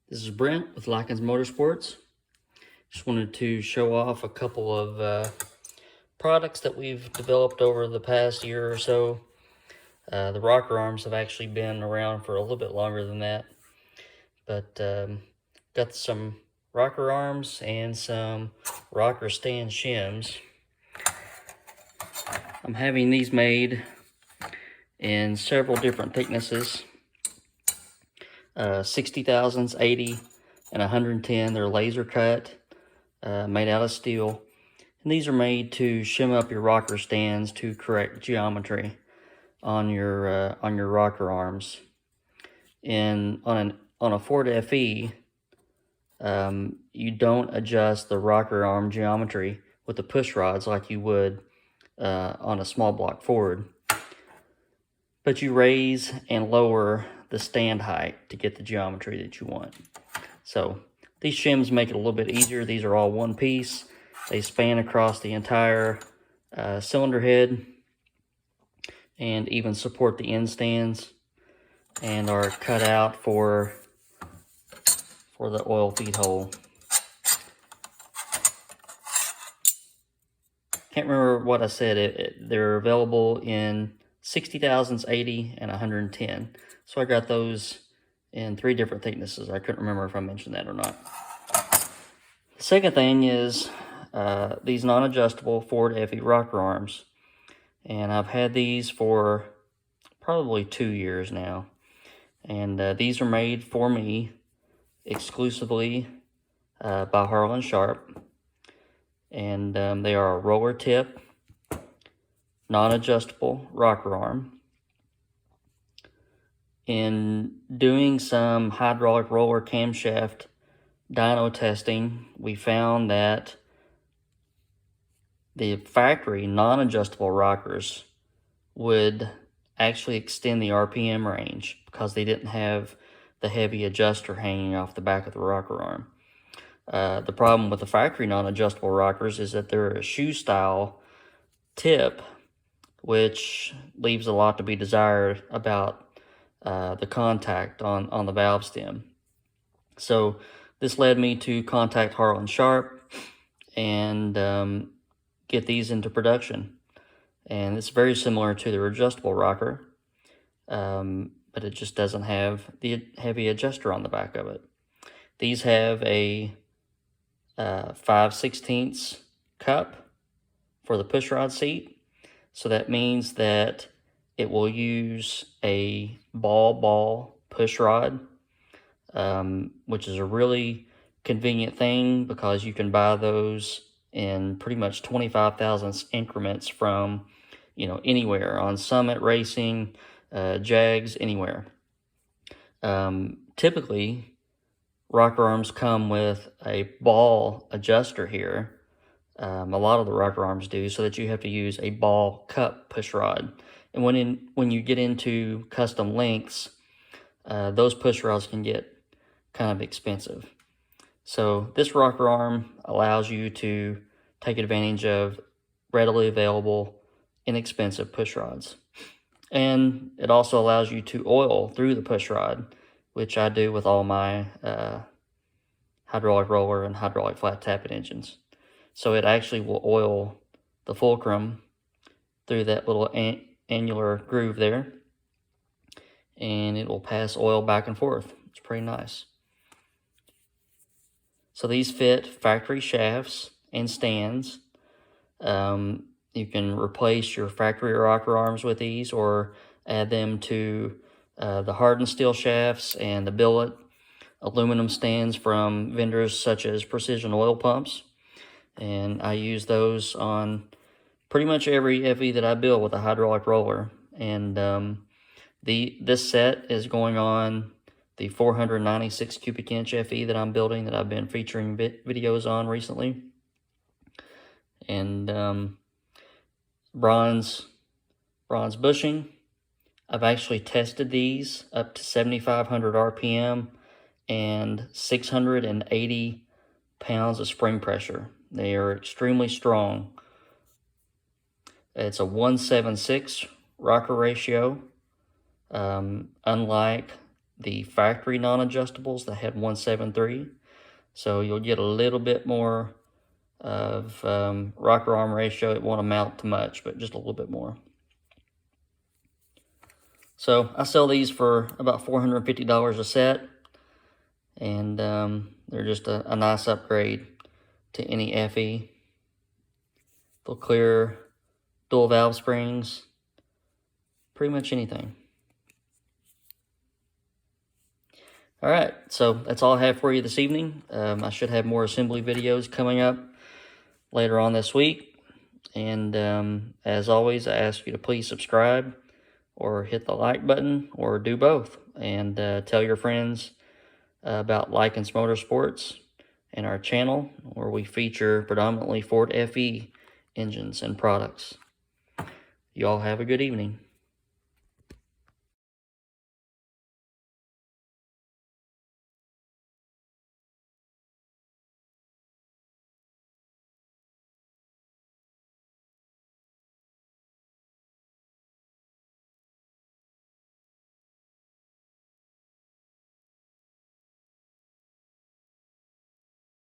This is Brent with Lykins Motorsports. Just wanted to show off a couple of products that we've developed over the past year or so. The rocker arms have actually been around for a little bit longer than that, but got some rocker arms and some rocker stand shims. I'm having these made in several different thicknesses. 60,000s, 80, and 110. They're laser cut, made out of steel. And these are made to shim up your rocker stands to correct geometry on your rocker arms. And on a Ford FE, you don't adjust the rocker arm geometry with the push rods like you would on a small block Ford, but you raise and lower the stand height to get the geometry that you want. So these shims make it a little bit easier. These are all one piece. They span across the entire cylinder head and even support the end stands, and are cut out for the oil feed hole. Can't remember what I said. They're available in 60,000s, 80, and 110. So I got those in 3 different thicknesses. I couldn't remember if I mentioned that or not. The second thing is these non-adjustable Ford FE rocker arms. And I've had these for probably 2 years now. And these are made for me exclusively by Harlan Sharp. And they are a roller tip, non-adjustable rocker arm. In doing some hydraulic roller camshaft dyno testing, we found that the factory non-adjustable rockers would actually extend the RPM range because they didn't have the heavy adjuster hanging off the back of the rocker arm. The problem with the factory non-adjustable rockers is that they're a shoe style tip, which leaves a lot to be desired about the contact on the valve stem. So this led me to contact Harlan Sharp and get these into production. And it's very similar to the adjustable rocker, but it just doesn't have the heavy adjuster on the back of it. These have a 5/16 cup for the pushrod seat. So that means that it will use a ball pushrod, which is a really convenient thing because you can buy those in pretty much 25 thousandths increments from, anywhere on Summit Racing, Jags, anywhere. Typically, rocker arms come with a ball adjuster here. A lot of the rocker arms do, so that you have to use a ball cup push rod. And when you get into custom lengths, those push rods can get kind of expensive. So this rocker arm allows you to take advantage of readily available, inexpensive push rods. And it also allows you to oil through the push rod, which I do with all my hydraulic roller and hydraulic flat tappet engines. So it actually will oil the fulcrum through that little annular groove there, and it will pass oil back and forth. It's pretty nice. So these fit factory shafts and stands. You can replace your factory rocker arms with these, or add them to the hardened steel shafts and the billet aluminum stands from vendors such as Precision Oil Pumps. And I use those on pretty much every FE that I build with a hydraulic roller. And this set is going on the 496 cubic inch FE that I'm building, that I've been featuring videos on recently. And bronze bushing. I've actually tested these up to 7,500 RPM and 680 pounds of spring pressure. They are extremely strong. It's a 1:7:6 rocker ratio. Unlike the factory non-adjustables that had 173. So you'll get a little bit more of rocker arm ratio. It won't amount to much, but just a little bit more. So I sell these for about $450 a set, and they're just a nice upgrade to any FE. They'll clear dual valve springs, pretty much anything. All right, so that's all I have for you this evening. I should have more assembly videos coming up later on this week. And as always, I ask you to please subscribe or hit the like button or do both. And tell your friends about Lykins Motorsports and our channel, where we feature predominantly Ford FE engines and products. You all have a good evening.